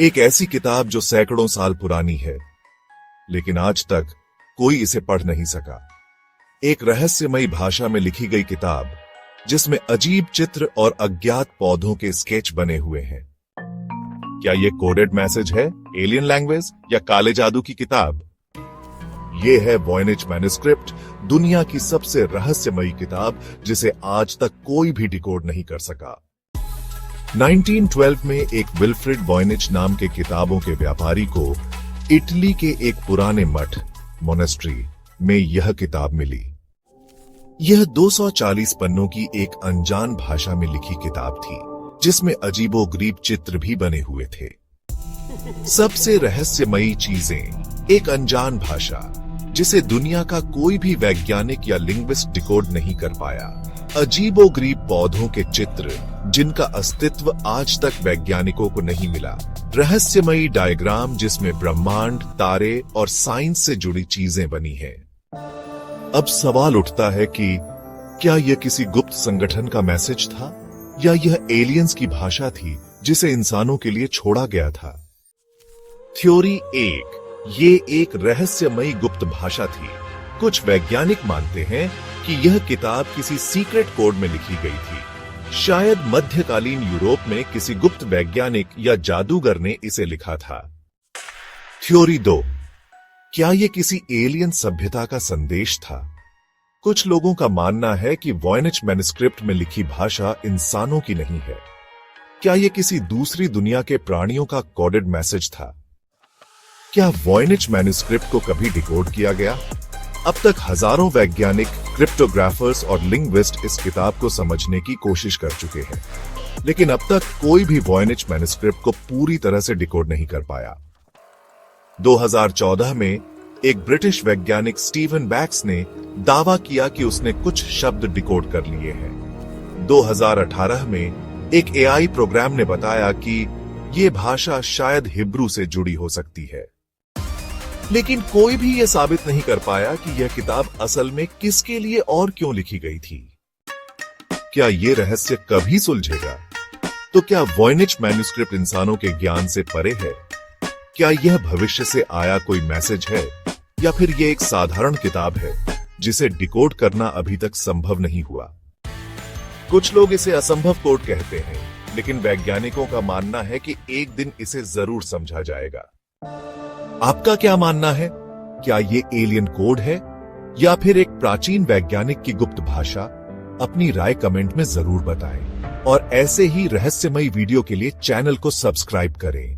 एक ऐसी किताब जो सैकड़ों साल पुरानी है, लेकिन आज तक कोई इसे पढ़ नहीं सका। एक रहस्यमयी भाषा में लिखी गई किताब जिसमें अजीब चित्र और अज्ञात पौधों के स्केच बने हुए हैं। क्या यह कोडेड मैसेज है, एलियन लैंग्वेज या काले जादू की किताब? यह है वॉयनिच मैन्युस्क्रिप्ट, दुनिया की सबसे रहस्यमयी किताब जिसे आज तक कोई भी डिकोड नहीं कर सका। 1912 में एक विल्फ्रेड वॉयनिच नाम के किताबों के व्यापारी को इटली के एक पुराने मठ मोनेस्ट्री में यह किताब मिली। यह 240 पन्नों की एक अनजान भाषा में लिखी किताब थी, जिसमें अजीबोगरीब चित्र भी बने हुए थे। सबसे रहस्यमयी चीजें, एक अनजान भाषा जिसे दुनिया का कोई भी वैज्ञानिक या लिंग्विस्ट डिकोड नहीं कर पाया, अजीबोगरीब पौधों के चित्र जिनका अस्तित्व आज तक वैज्ञानिकों को नहीं मिला, रहस्यमयी डायग्राम जिसमें ब्रह्मांड, तारे और साइंस से जुड़ी चीजें बनी हैं। अब सवाल उठता है कि क्या यह किसी गुप्त संगठन का मैसेज था या यह एलियंस की भाषा थी जिसे इंसानों के लिए छोड़ा गया था? थ्योरी 1, ये एक रहस्यमयी गुप्त भाषा थी। कुछ वैज्ञानिक मानते हैं कि यह किताब किसी सीक्रेट कोड में लिखी गई थी। शायद मध्यकालीन यूरोप में किसी गुप्त वैज्ञानिक या जादूगर ने इसे लिखा था। थ्योरी 2, क्या यह किसी एलियन सभ्यता का संदेश था? कुछ लोगों का मानना है कि वॉयनिच मैन्युस्क्रिप्ट में लिखी भाषा इंसानों की नहीं है। क्या यह किसी दूसरी दुनिया के प्राणियों का कोडेड मैसेज था? क्या वॉयनिच मैन्युस्क्रिप्ट को कभी डिकोड किया गया? अब तक हजारों वैज्ञानिक, क्रिप्टोग्राफर्स और लिंग्विस्ट इस किताब को समझने की कोशिश कर चुके हैं, लेकिन अब तक कोई भी वॉयनिच मैन्युस्क्रिप्ट को पूरी तरह से डिकोड नहीं कर पाया। 2014 में एक ब्रिटिश वैज्ञानिक स्टीवन बैक्स ने दावा किया कि उसने कुछ शब्द डिकोड कर लिए हैं। 2018 में एक एआई प्रोग्राम ने बताया कि यह भाषा शायद हिब्रू से जुड़ी हो सकती है, लेकिन कोई भी यह साबित नहीं कर पाया कि यह किताब असल में किसके लिए और क्यों लिखी गई थी। क्या यह रहस्य कभी सुलझेगा? तो क्या वॉयनिच मैन्युस्क्रिप्ट इंसानों के ज्ञान से परे है? क्या यह भविष्य से आया कोई मैसेज है, या फिर यह एक साधारण किताब है जिसे डिकोड करना अभी तक संभव नहीं हुआ? कुछ लोग इसे असंभव कोड कहते हैं, लेकिन वैज्ञानिकों का मानना है कि एक दिन इसे जरूर समझा जाएगा। आपका क्या मानना है? क्या ये एलियन कोड है या फिर एक प्राचीन वैज्ञानिक की गुप्त भाषा? अपनी राय कमेंट में जरूर बताएं और ऐसे ही रहस्यमयी वीडियो के लिए चैनल को सब्सक्राइब करें।